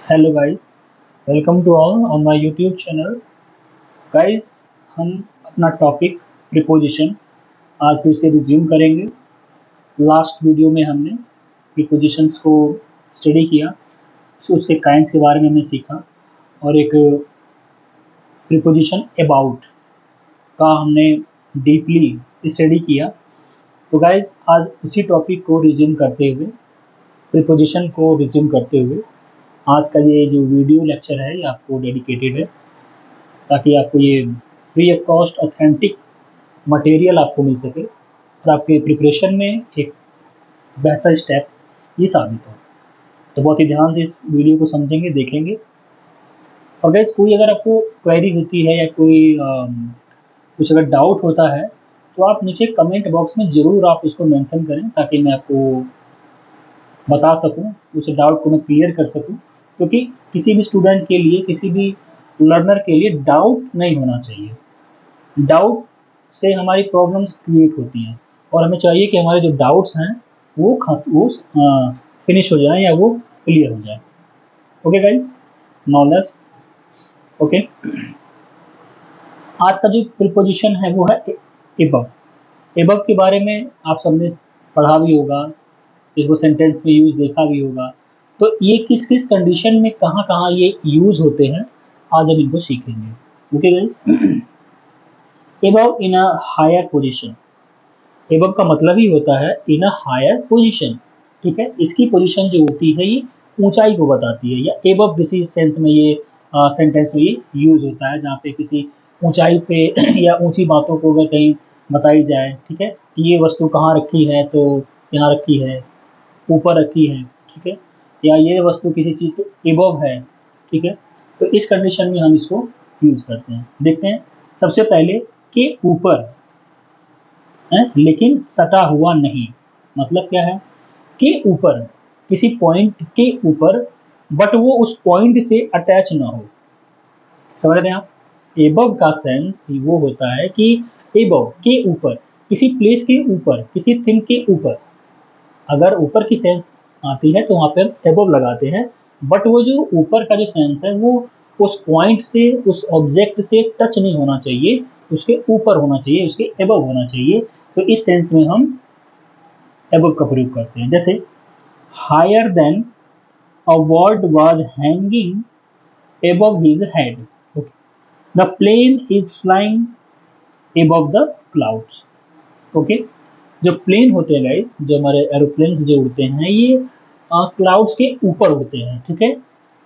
Hello guys, welcome to all on my YouTube channel. Guys, हम अपना topic preposition आज फिर से रिज्यूम करेंगे। लास्ट वीडियो में हमने प्रीपोजिशंस को स्टडी किया, तो उसके काइंड्स के बारे में हमने सीखा और एक प्रीपोजिशन अबाउट का हमने डीपली स्टडी किया। तो गाइस, आज उसी टॉपिक को रिज्यूम करते हुए, प्रीपोजिशन को रिज्यूम करते हुए आज का ये जो वीडियो लेक्चर है ये आपको डेडिकेटेड है, ताकि आपको ये free of cost authentic material आपको मिल सके और आपके प्रिपरेशन में एक बेहतर स्टेप ये साबित हो। तो बहुत ही ध्यान से इस वीडियो को समझेंगे, देखेंगे। और गैस, कोई अगर आपको क्वेरी होती है या कोई कुछ अगर डाउट होता है तो आप नीचे कमेंट बॉक्स में ज़रूर आप उसको मेंशन करें, ताकि मैं आपको बता सकूं, उस डाउट को मैं क्लियर कर सकूं। क्योंकि किसी भी स्टूडेंट के लिए, किसी भी लर्नर के लिए डाउट नहीं होना चाहिए। डाउट से हमारी प्रॉब्लम्स क्रिएट होती हैं और हमें चाहिए कि हमारे जो डाउट्स हैं वो फिनिश हो जाएं या वो क्लियर हो जाए। Okay guys, knowledge. ओके, आज का जो प्रीपोजिशन है वो है एबव। एबव के बारे में आप सबने पढ़ा भी होगा, इसको सेंटेंस में यूज देखा भी होगा। तो ये किस किस कंडीशन में कहाँ कहाँ ये यूज होते हैं, आज हम इनको सीखेंगे। Okay guys, above in a higher position. Above का मतलब ही होता है इन अ हायर पोजीशन। ठीक है, इसकी पोजीशन जो होती है ये ऊंचाई को बताती है, या एबव किसी सेंस में ये सेंटेंस में ये यूज होता है, जहाँ पे किसी ऊंचाई पे या ऊंची बातों को अगर कहीं बताई जाए। ठीक है, कि ये वस्तु कहाँ रखी है, तो यहाँ रखी है, ऊपर रखी है। ठीक है, या ये वस्तु किसी चीज़ के एबव है। ठीक है, तो इस कंडीशन में हम इसको यूज करते हैं। देखते हैं सबसे पहले के ऊपर है, लेकिन सटा हुआ नहीं। मतलब क्या है? के ऊपर, किसी पॉइंट के ऊपर, बट वो उस पॉइंट से अटैच ना हो। समझ रहे हैं आप? एबव का सेंस वो होता है कि एबव के ऊपर, किसी प्लेस के ऊपर, किसी थिंग के ऊपर। अगर ऊपर की सेंस आती है तो वहाँ पे हम एबव लगाते हैं, बट वो जो ऊपर का जो सेंस है वो उस पॉइंट से, उस ऑब्जेक्ट से टच नहीं होना चाहिए, उसके ऊपर होना चाहिए, उसके एबव होना चाहिए। तो इस सेंस में हम एबव का प्रयोग करते हैं। जैसे higher than a bird was hanging above his head, the plane is flying above the clouds. Okay, जो प्लेन होते हैं गाइस, जो हमारे एरोप्लेन्स जो उड़ते हैं, ये क्लाउड्स के ऊपर उड़ते हैं। ठीक है,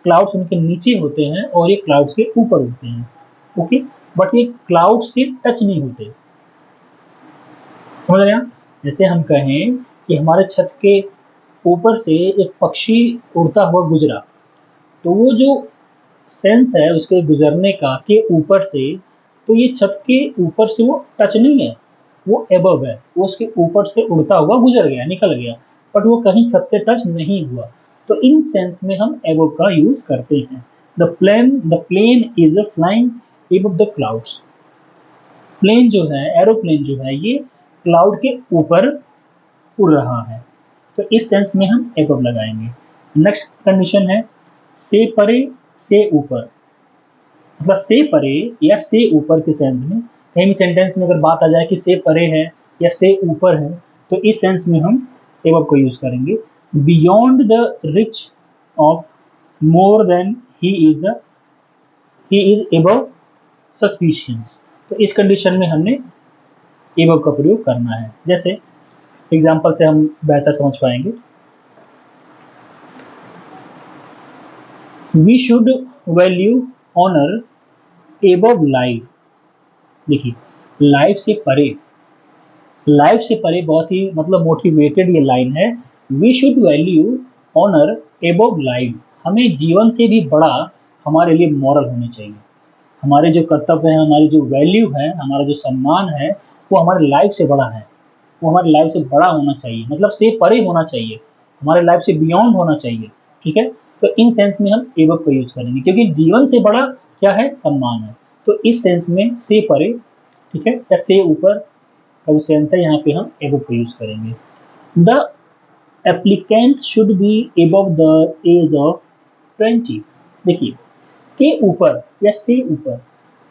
क्लाउड्स उनके नीचे होते हैं और ये क्लाउड्स के ऊपर उड़ते हैं। ओके, बट ये क्लाउड से टच नहीं होते। समझ रहे हैं आप? जैसे हम कहें कि हमारे छत के ऊपर से एक पक्षी उड़ता हुआ गुजरा, तो वो जो सेंस है उसके गुजरने का के ऊपर से, तो ये छत के ऊपर से वो टच नहीं है, वो एबव है, वो उसके ऊपर से उड़ता हुआ गुजर गया, निकल गया, बट वो कहीं छत से टच नहीं हुआ। तो इन सेंस में हम एबव का यूज करते हैं। The plane is flying above the clouds. Plane जो है, एरोप्लेन जो है, ये क्लाउड के ऊपर उड़ रहा है। तो इस सेंस में हम एबव लगाएंगे। नेक्स्ट कंडीशन है से परे, से ऊपर। मतलब से परे या से ऊपर के सेंस में, कहीं भी सेंटेंस में अगर बात आ जाए कि से परे है या से ऊपर है, तो इस सेंस में हम एबव को यूज करेंगे। Beyond the reach of more than he is above suspicions. तो इस कंडीशन में हमने एबव का प्रयोग करना है। जैसे एग्जाम्पल से हम बेहतर समझ पाएंगे। We should value honour above life. देखिए, लाइफ से परे, लाइफ से परे बहुत ही मतलब मोटिवेटेड ये लाइन है। We should value honour above life. हमें जीवन से भी बड़ा हमारे लिए मॉरल होने चाहिए। हमारे जो कर्तव्य हैं, हमारी जो वैल्यू है, हमारा जो सम्मान है, वो हमारे लाइफ से बड़ा है, वो हमारी लाइफ से बड़ा होना चाहिए, मतलब से परे होना चाहिए, हमारे लाइफ से बियॉन्ड होना चाहिए। ठीक है, तो इन सेंस में हम एबव का यूज करेंगे, क्योंकि जीवन से बड़ा क्या है? सम्मान है। तो इस सेंस में से परे, ठीक है, या से ऊपर का जो सेंस है, यहाँ पे हम एबव का यूज करेंगे। The applicant should be above the age of 20। देखिए के ऊपर या से ऊपर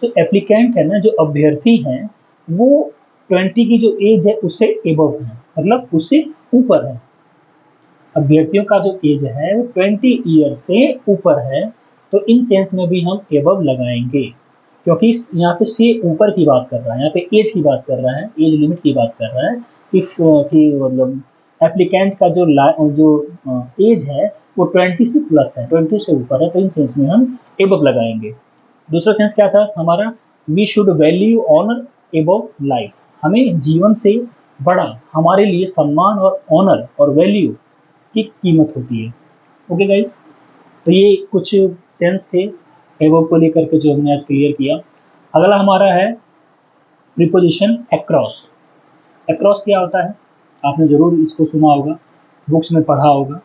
जो एप्लीकेंट है ना, जो अभ्यर्थी हैं, वो 20 की जो एज है उससे एबव है, मतलब उससे ऊपर है। अभ्यर्थियों का जो एज है वो 20 ईयर से ऊपर है, तो इन सेंस में भी हम एबव लगाएंगे, क्योंकि यहाँ पे से ऊपर की बात कर रहा है, यहाँ पे एज की बात कर रहा है, एज लिमिट की बात कर रहा है कि मतलब एप्लीकेंट का जो एज है वो 20 से प्लस है, 20 से ऊपर है, तो इन सेंस में हम एबव लगाएंगे। दूसरा सेंस क्या था हमारा, we should value honour above life, हमें जीवन से बड़ा हमारे लिए सम्मान और ऑनर और वैल्यू की कीमत होती है। ओके गाइस, तो ये कुछ सेंस थे एबव को लेकर के जो हमने आज क्लियर किया। अगला हमारा है प्रीपोजिशन अक्रॉस। अक्रॉस क्या होता है, आपने जरूर इसको सुना होगा, बुक्स में पढ़ा होगा।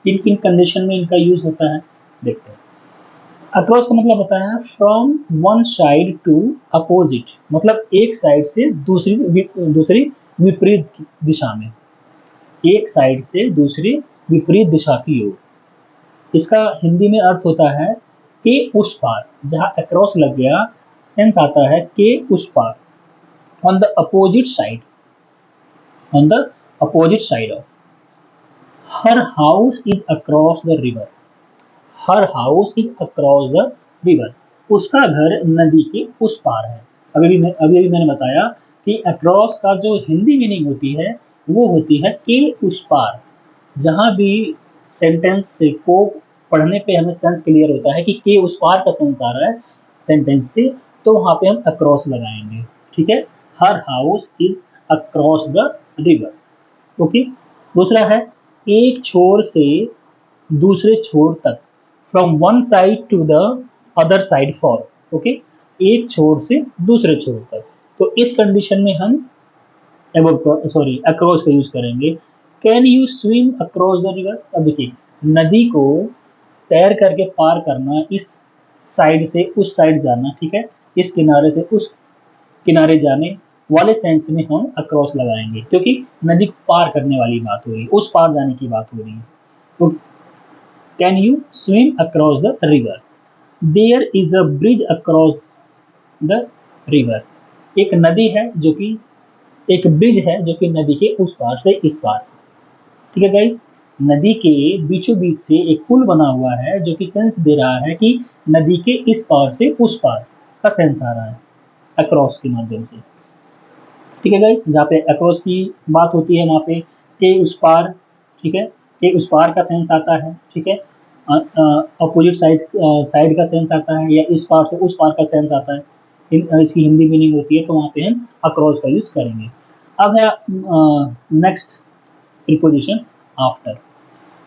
किन किन कंडीशन में इनका यूज होता है देखते हैं। अक्रॉस का मतलब होता है from one side to opposite, मतलब एक साइड से दूसरी विपरीत दिशा में, एक साइड से दूसरी विपरीत दिशा की ओर। इसका हिंदी में अर्थ होता है के उस पार, जहां अक्रॉस लग गया सेंस आता है के उस पार, on the opposite side, on the opposite side of. Her house is across the river, her house is across the river, उसका घर नदी के उस पार है। अभी भी मैंने बताया कि अक्रॉस का जो हिंदी मीनिंग होती है वो होती है के उस पार। जहां भी सेंटेंस से को पढ़ने पे हमें सेंस क्लियर होता है कि के उस पार का सेंस आ रहा है सेंटेंस से, तो वहां पे हम अक्रॉस लगाएंगे। ठीक है, her house is across the river. Okay, दूसरा है एक छोर से दूसरे छोर तक, from one side to the other side for. Okay, एक छोर से दूसरे छोर तक, तो इस कंडीशन में हम अक्रॉस का यूज करेंगे। Can you swim across the river. अब देखिए, नदी को तैर करके पार करना, इस साइड से उस साइड जाना, ठीक है, इस किनारे से उस किनारे जाने वाले सेंस में हम अक्रॉस लगाएंगे, क्योंकि नदी को पार करने वाली बात हो रही है, उस पार जाने की बात हो रही है। तो can you swim across the river, there is a bridge across the river. एक नदी है जो कि एक ब्रिज है जो कि नदी के उस पार से इस पार। ठीक है गाइस, नदी के बीचों बीच से एक पुल बना हुआ है जो कि सेंस दे रहा है कि नदी के इस पार से उस पार का सेंस आ रहा है अक्रॉस के माध्यम से। ठीक है गाइस, जहाँ पे अक्रॉस की बात होती है वहाँ पे के उस पार, ठीक है, के उस पार का सेंस आता है। ठीक है, अपोजिट साइड का सेंस आता है, या इस पार से उस पार का सेंस आता है, इसकी हिंदी मीनिंग होती है, तो वहाँ पे हम अक्रॉस का यूज करेंगे। अब है नेक्स्ट प्रीपोजिशन आफ्टर।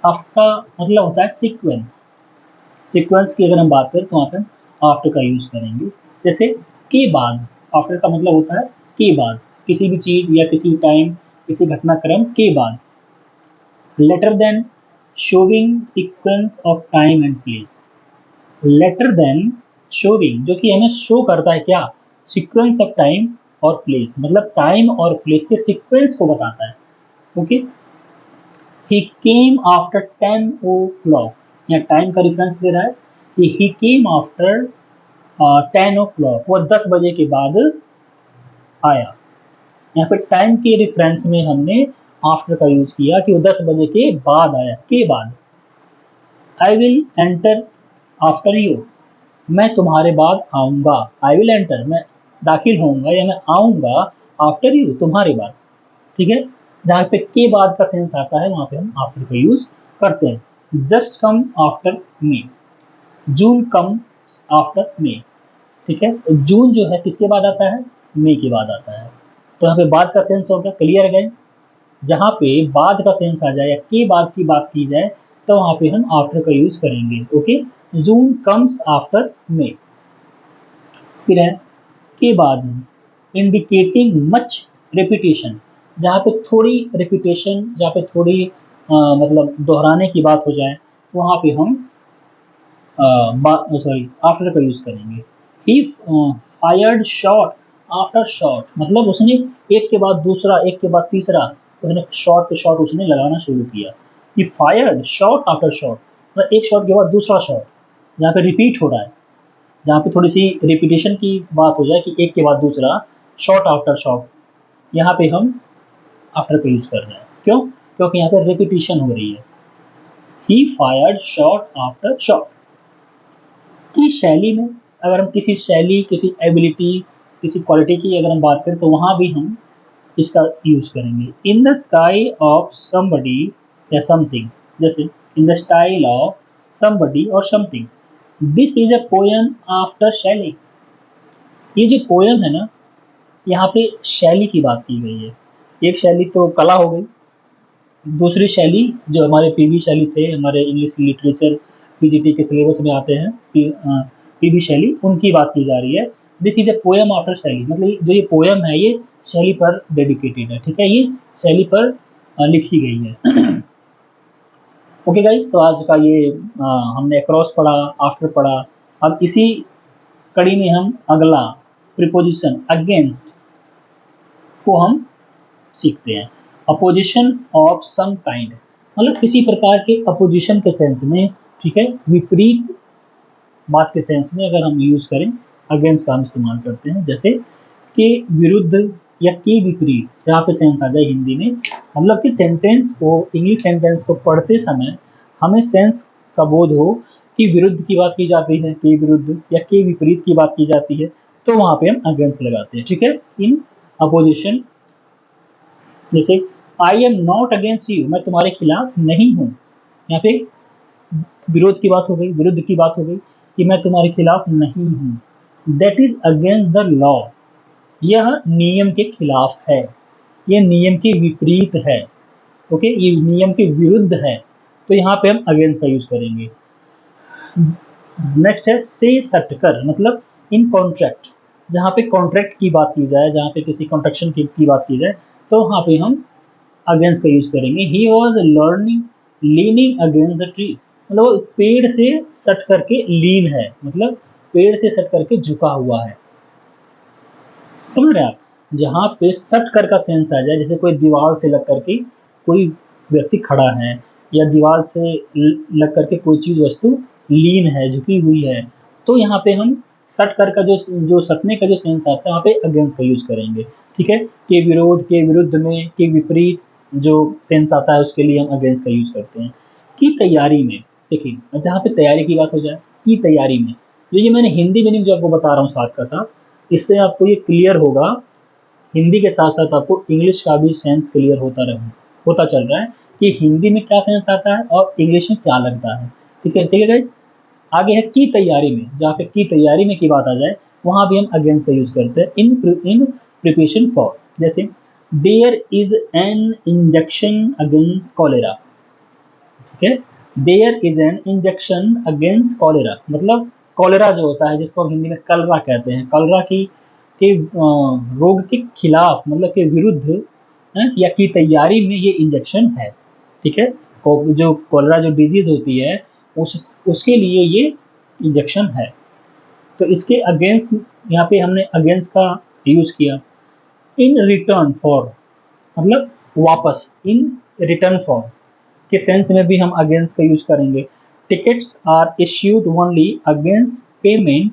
आफ्टर का मतलब होता है सीक्वेंस। सीक्वेंस की अगर हम बात करें तो वहाँ पे हम आफ्टर का यूज करेंगे। जैसे के बाद, आफ्टर का मतलब होता है के बाद, किसी भी चीज या किसी टाइम, किसी घटनाक्रम के बाद। Later than, showing sequence of time and place. Later than showing, जो कि हमें शो करता है क्या, सीक्वेंस ऑफ टाइम और प्लेस, मतलब टाइम और प्लेस के सीक्वेंस को बताता है। Okay, he came after 10 o'clock, यहाँ टाइम का रिफरेंस दे रहा है कि he came after 10 o'clock, वो 10 बजे के बाद आया। यहाँ पे टाइम के रिफरेंस में हमने आफ्टर का यूज किया कि वो 10 बजे के बाद आया, के बाद। I will enter after you, मैं तुम्हारे बाद आऊंगा। आई विल एंटर, मैं दाखिल होऊंगा या मैं आऊंगा, आफ्टर यू, तुम्हारे बाद। ठीक है, जहाँ पे के बाद का सेंस आता है वहां पे हम आफ्टर का यूज करते हैं। जस्ट कम आफ्टर मे, जून कम आफ्टर मे। ठीक है, जून जो है किसके बाद आता है, मे के बाद आता है, तो यहाँ पे बाद का सेंस हो गया। क्लियर है गाइस, जहाँ पे बाद का सेंस आ जाए या के बाद की बात की जाए तो वहां पे हम आफ्टर का यूज करेंगे। ओके, जून कम्स आफ्टर मे। फिर है के बाद, इंडिकेटिंग मच रेपिटेशन, जहाँ पे थोड़ी रेपिटेशन, जहाँ पे थोड़ी मतलब दोहराने की बात हो जाए, वहाँ पे हम आफ्टर का यूज करेंगे। ही फायर्ड शॉट आफ्टर शॉट, मतलब उसने एक के बाद दूसरा, एक के बाद तीसरा, उसने शॉट पे शॉट उसने लगाना शुरू किया। ही फायर्ड शॉट आफ्टर शॉट, मतलब एक शॉट के बाद दूसरा शॉट, जहाँ पे रिपीट हो रहा है, जहाँ पे थोड़ी सी रिपीटेशन की बात हो जाए कि एक के बाद दूसरा, शॉट आफ्टर शॉट, यहाँ पे हम आफ्टर का यूज़ कर रहे हैं। क्यों? क्योंकि यहाँ पे रिपीटिशन हो रही है। ही फायर्ड शॉट आफ्टर शॉट। की शैली में, अगर हम किसी शैली, किसी एबिलिटी, किसी क्वालिटी की अगर हम बात करें तो वहाँ भी हम इसका यूज करेंगे। In the sky of somebody या समथिंग, जैसे in the style of somebody और something, this is a poem after Shelley. ये जो पोयम है ना, यहाँ पे शैली की बात की गई है। एक शैली तो कला हो गई, दूसरी शैली जो हमारे पीवी शैली थे, हमारे इंग्लिश लिटरेचर पीजीटी के सिलेबस में आते हैं, पीवी शैली, उनकी बात की जा रही है। This is a poem after शैली, मतलब जो ये पोएम है ये शैली पर डेडिकेटेड है, ठीक है, ये शैली पर लिखी गई है। ओके गाइज, तो आज का ये हमने अक्रॉस पढ़ा, आफ्टर पढ़ा। अब इसी कड़ी में हम अगला प्रीपोजिशन अगेंस्ट को हम सीखते हैं। अपोजिशन ऑफ सम काइंड, मतलब किसी प्रकार के अपोजिशन के सेंस में, ठीक है, विपरीत बात के सेंस में अगर हम यूज करें अगेंस्ट का हम इस्तेमाल करते हैं। जैसे के विरुद्ध या के विपरीत, जहाँ पे सेंस आ जाए हिंदी में, मतलब कि सेंटेंस को, इंग्लिश सेंटेंस को पढ़ते समय हमें सेंस का बोध हो कि विरुद्ध की बात की जाती है, के विरुद्ध या के विपरीत की बात की जाती है, तो वहाँ पे हम अगेंस्ट लगाते हैं, ठीक है, इन अपोजिशन। जैसे I am not against you, मैं तुम्हारे खिलाफ नहीं हूँ, यहाँ पे विरोध की बात हो गई, विरुद्ध की बात हो गई कि मैं तुम्हारे खिलाफ नहीं हूँ। That is against the law, यह नियम के खिलाफ है, यह नियम के विपरीत है, ओके, ये नियम के विरुद्ध है, तो यहाँ पे हम अगेंस्ट का यूज करेंगे। नेक्स्ट है से सटकर, मतलब इन कॉन्ट्रैक्ट, जहाँ पे कॉन्ट्रैक्ट की बात की जाए, जहाँ पे किसी कॉन्ट्रैक्शन की बात की जाए, तो वहाँ पे हम अगेंस्ट का यूज करेंगे। He was learning leaning against the tree, मतलब पेड़ से सट करके लीन है, मतलब पेड़ से सट करके झुका हुआ है। समझ रहे आप? जहाँ पे सट कर का सेंस आ जाए, जैसे कोई दीवार से लग करके कोई व्यक्ति खड़ा है, या दीवार से लग करके कोई चीज वस्तु लीन है, झुकी हुई है, तो यहाँ पे हम सट कर का जो सटने का जो सेंस आता है, वहाँ पे अगेंस्ट का यूज करेंगे, ठीक है। के विरोध, के विरुद्ध में, के विपरीत जो सेंस आता है उसके लिए हम अगेंस्ट का यूज करते हैं। की तैयारी में, देखिए जहाँ पे तैयारी की बात हो जाए, की तैयारी में, जो ये मैंने हिंदी मीनिंग जो आपको बता रहा हूँ साथ का साथ, इससे आपको ये क्लियर होगा, हिंदी के साथ साथ आपको इंग्लिश का भी सेंस क्लियर होता चल रहा है कि हिंदी में क्या सेंस आता है और इंग्लिश में क्या लगता है, ठीक है, ठीक है गाइज। आगे है की तैयारी में, जहाँ पे की तैयारी में की बात आ जाए, वहाँ भी हम अगेंस्ट का यूज करते हैं। इन प्रिपरेशन फॉर, जैसे there is an injection against cholera, ठीक है, there is an injection against cholera, मतलब कॉलेरा जो होता है, जिसको हम हिंदी में कलरा कहते हैं, कलरा की के रोग के खिलाफ, मतलब के विरुद्ध या की तैयारी में ये इंजेक्शन है, ठीक है। जो कॉलरा जो डिजीज होती है उसके लिए ये इंजेक्शन है, तो इसके अगेंस्ट यहाँ पे हमने अगेंस्ट का यूज किया। इन रिटर्न फॉर, मतलब वापस, इन रिटर्न फॉर के सेंस में भी हम अगेंस्ट का यूज करेंगे। Tickets are issued only against payment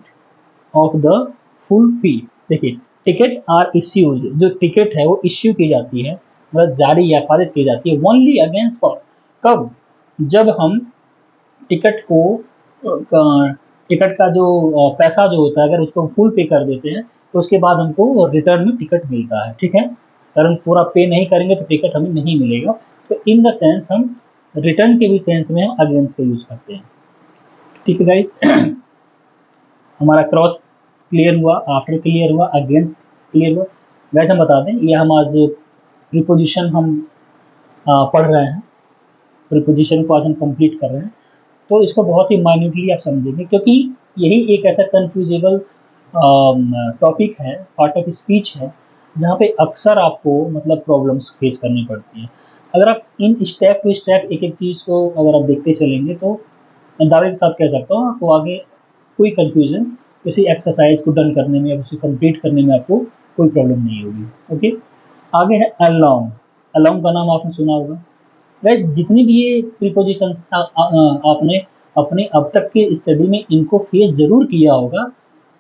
of the full fee, देखिए टिकट आर इश्यूज, जो टिकट है वो इश्यू की जाती है, मतलब जारी या खारिज की जाती है, ओनली अगेंस्ट फॉर, कब? जब हम टिकट को टिकट का जो पैसा जो होता है, अगर उसको फुल पे कर देते हैं तो उसके बाद हमको रिटर्न में टिकट मिलता है, ठीक है। अगर हम पूरा पे नहीं करेंगे तो टिकट हमें नहीं मिलेगा, तो इन द सेंस हम रिटर्न के भी सेंस में हम अगेंस्ट का यूज करते हैं, ठीक है गाइस। हमारा क्रॉस क्लियर हुआ, आफ्टर क्लियर हुआ, अगेंस्ट क्लियर हुआ। वैसे हम बता दें, ये हम आज प्रीपोजिशन हम पढ़ रहे हैं, प्रीपोजिशन को आज हम कंप्लीट कर रहे हैं, तो इसको बहुत ही माइन्यूटली आप समझेंगे, क्योंकि यही एक ऐसा कन्फ्यूजेबल टॉपिक है, पार्ट ऑफ स्पीच है, जहाँ पे अक्सर आपको मतलब प्रॉब्लम्स फेस करनी पड़ती हैं। अगर आप इन स्टेप टू स्टेप एक एक चीज़ को अगर आप देखते चलेंगे, तो मैं दावे के साथ कह सकता हूँ आपको आगे कोई कंफ्यूजन किसी एक्सरसाइज को डन करने में या उसे कंप्लीट करने में आपको कोई प्रॉब्लम नहीं होगी, ओके। आगे है अलोंग, अलोंग का नाम आपने सुना होगा, गाइस जितनी भी ये प्रीपोजिशंस आपने अपने अब तक के स्टडी में इनको फेस जरूर किया होगा,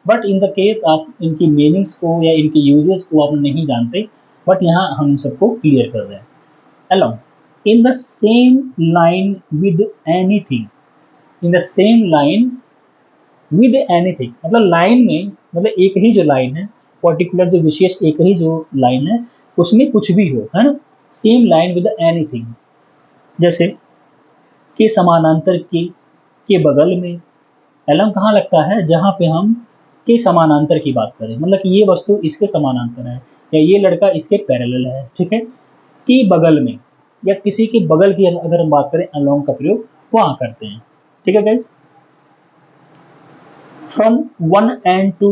बट इन द केस आप इनकी मीनिंग्स को या इनके यूजेस को आप नहीं जानते, बट यहाँ हम सबको क्लियर कर रहे हैं। Along in the same line with anything, in the same line with anything मतलब लाइन में, मतलब एक ही जो लाइन है, पर्टिकुलर जो विशेष एक ही जो लाइन है, उसमें कुछ भी हो, है ना। सेम लाइन विद एनीथिंग, जैसे के समानांतर के बगल में। एलम कहाँ लगता है, जहाँ पे हम के समानांतर की बात करें, मतलब कि ये वस्तु इसके समानांतर है या ये लड़का इसके पैरेलल है, ठीक है। के बगल में या किसी के बगल की अगर हम बात करें, अलोंग का प्रयोग वहां करते हैं, ठीक है guys. From one end to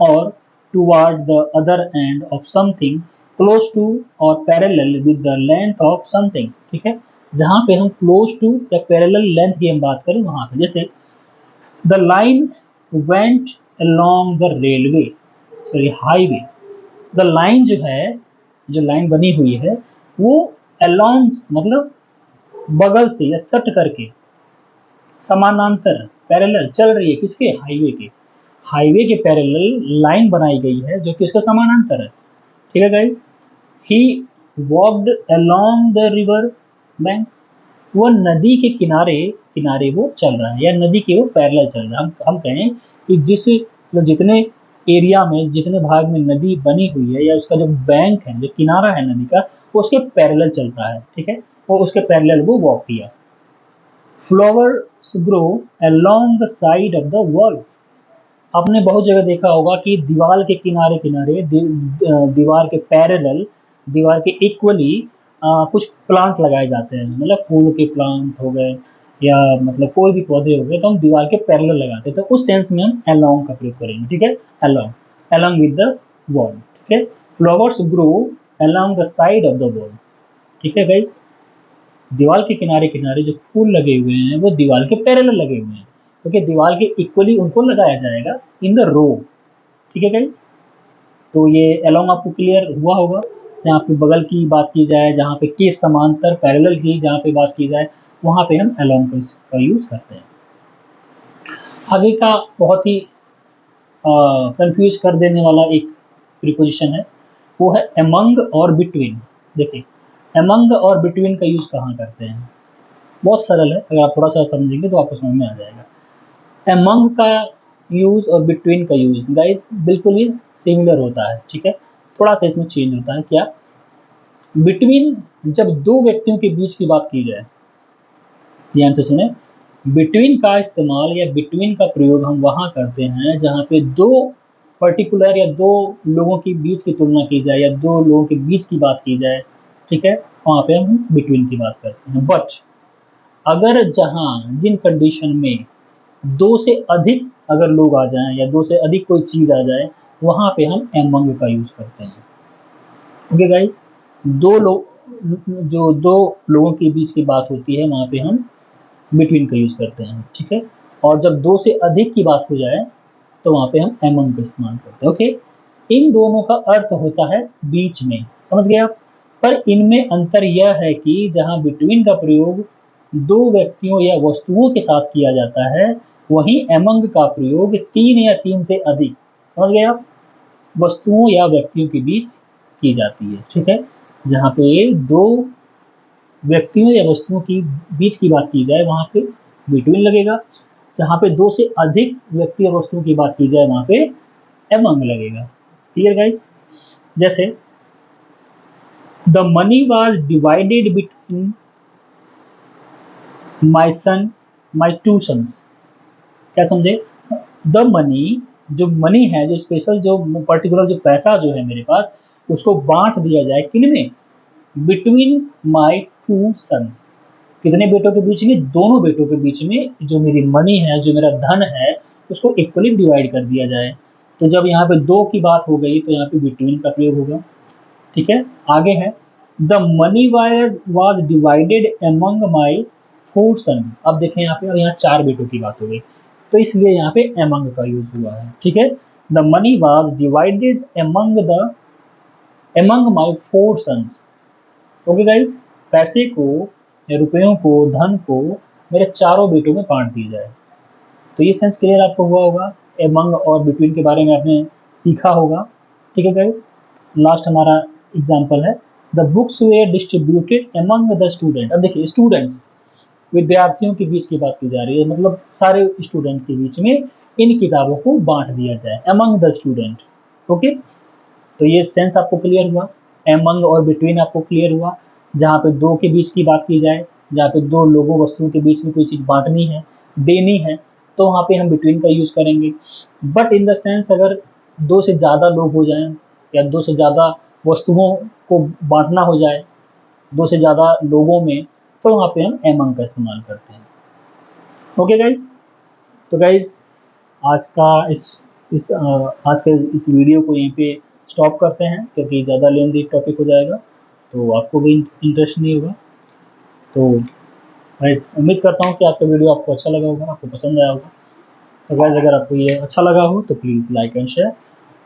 और toward the other end of something close to और parallel with the length of something, ठीक है। जहां पे हम क्लोज टू या पैरेलल लेंथ की हम बात करें वहां पे, जैसे the line went along the railway, sorry highway. The line जो है, जो लाइन बनी हुई है वो अलोंग मतलब बगल से या सट करके, समानांतर पैरेलल चल रही है किसके, हाईवे के। हाईवे के पैरेलल लाइन बनाई गई है जो कि उसका समानांतर है, ठीक है guys. He walked along the river bank, वो नदी के किनारे किनारे वो चल रहा है या नदी के वो पैरेलल चल रहा है। हम कहें कि जिस मतलब जितने एरिया में, जितने भाग में नदी बनी हुई है या उसका जो बैंक है, जो किनारा है नदी का, वो उसके पैरेलल चलता है, ठीक है। वो उसके पैरेलल वो वॉक किया। Flowers grow along the side of the wall, आपने बहुत जगह देखा होगा कि दीवार के किनारे किनारे दीवार के पैरेलल, दीवार के इक्वली कुछ प्लांट लगाए जाते हैं, मतलब फूल के प्लांट हो गए या मतलब कोई भी पौधे हो गए, तो हम दीवार के पैरेलल लगाते हैं, तो उस सेंस में हम अलोंग का प्रयोग करेंगे, ठीक है। Along, along with the wall, ठीक है। Flowers grow along the side of the wall, ठीक है गाइज। दीवार के किनारे किनारे जो फूल लगे हुए हैं वो दीवार के पैरेलल लगे हुए हैं, क्योंकि तो दीवार के इक्वली उनको लगाया जाएगा इन द रो, ठीक है गाइज। तो ये अलोंग आपको क्लियर हुआ होगा। जहाँ पे बगल की बात की जाए, जहाँ पे के समांतर पैरेलल की जहाँ पे बात की जाए, वहाँ पे हम अलोंग का यूज करते हैं। आगे का बहुत ही कंफ्यूज कर देने वाला एक प्रीपोजिशन है, वो है अमंग और बिटवीन। देखिए अमंग और बिटवीन का यूज कहाँ करते हैं, बहुत सरल है, अगर आप थोड़ा सा समझेंगे तो आपको समझ में आ जाएगा। अमंग का यूज और बिटवीन का यूज गाइस बिल्कुल ही सिमिलर होता है, ठीक है। थोड़ा सा इसमें चेंज होता है, क्या, बिटवीन जब दो व्यक्तियों के बीच की बात की जाए, ध्यान से सुने, बिटवीन का इस्तेमाल या बिटवीन का प्रयोग हम वहां करते हैं जहां पे दो पर्टिकुलर या दो लोगों के बीच की तुलना की जाए या दो लोगों के बीच की बात की जाए, ठीक है, वहां पे हम बिटवीन की बात करते हैं। बट अगर जहां जिन कंडीशन में दो से अधिक अगर लोग आ जाएं या दो से अधिक कोई चीज आ जाए, वहां पे हम एमंग का यूज करते हैं, ओके गाइस। दो लोग, जो दो लोगों के बीच की बात होती है वहां पे हम बिटवीन का यूज करते हैं, ठीक है। और जब दो से अधिक की बात हो जाए तो वहां पे हम एमंग का इस्तेमाल करते हैं, ओके। इन दोनों का अर्थ होता है बीच में, समझ गए आप। पर इनमें अंतर यह है कि जहां बिटवीन का प्रयोग दो व्यक्तियों या वस्तुओं के साथ किया जाता है, वहीं एमंग का प्रयोग तीन या तीन से अधिक, समझ गए आप, वस्तुओं या व्यक्तियों के बीच की जाती है, ठीक है। जहाँ पे दो व्यक्तियों या वस्तुओं की बीच की बात की जाए वहां पे बिटवीन लगेगा, जहाँ पे दो से अधिक व्यक्ति और वस्तुओं की बात की जाए वहां पे एमंग लगेगा, क्लियर गाइस। जैसे the money was divided between my son, my two sons, क्या समझे, द मनी, जो मनी है, जो स्पेशल जो पर्टिकुलर जो पैसा जो है मेरे पास, उसको बांट दिया जाए किन में, बिटवीन माई टू सन्स, कितने बेटों के बीच में, दोनों बेटों के बीच में जो मेरी मनी है, जो मेरा धन है, उसको इक्वली डिवाइड कर दिया जाए। तो जब यहाँ पे दो की बात हो गई तो यहाँ पे बिटवीन का प्रयोग होगा, ठीक है। आगे है the money was divided among my four son, अब देखें यहाँ पे, और यहाँ चार बेटों की बात हो गई, तो इसलिए यहाँ पे एमंग का यूज हुआ है, ठीक है। The money was divided among my four sons, okay guys. पैसे को या रुपयों को, धन को मेरे चारों बेटों में बांट दिया जाए। तो ये सेंस क्लियर आपको हुआ होगा। एमंग और बिटवीन के बारे में आपने सीखा होगा। ठीक है गाइस, लास्ट हमारा एग्जाम्पल है, the books were distributed among the student. अब देखिए स्टूडेंट्स, विद्यार्थियों के बीच की बात की जा रही है, मतलब सारे स्टूडेंट के बीच में इन किताबों को बांट दिया जाए, एमंग द स्टूडेंट। ओके, तो ये सेंस आपको क्लियर हुआ। एमंग और बिटवीन आपको क्लियर हुआ। जहाँ पे दो के बीच की बात की जाए, जहाँ पे दो लोगों वस्तुओं के बीच में कोई चीज़ बांटनी है, देनी है, तो वहाँ पे हम बिटवीन का यूज़ करेंगे। बट इन द सेंस अगर दो से ज़्यादा लोग हो जाएं या दो से ज़्यादा वस्तुओं को बांटना हो जाए दो से ज़्यादा लोगों में, तो वहाँ पे हम एमंग का इस्तेमाल करते हैं। ओके गाइस, तो गाइस आज का आज के इस वीडियो को यहीं पे स्टॉप करते हैं, क्योंकि ज़्यादा लेंदी टॉपिक हो जाएगा तो आपको भी इंटरेस्ट नहीं होगा। तो गाइस उम्मीद करता हूँ कि आज का वीडियो आपको अच्छा लगा होगा, आपको पसंद आया होगा। तो गाइस अगर आपको ये अच्छा लगा हो तो प्लीज़ लाइक एंड शेयर,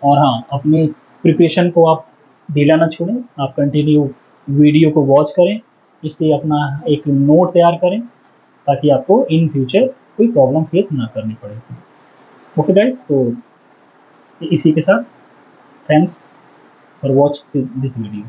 और हाँ, अपनी प्रिपरेशन को आप ढीला ना छोड़ें, आप कंटिन्यू वीडियो को वॉच करें, इससे अपना एक नोट तैयार करें ताकि आपको इन फ्यूचर कोई प्रॉब्लम फेस ना करनी पड़े। ओके गाइस, तो इसी के साथ thanks for watch this video.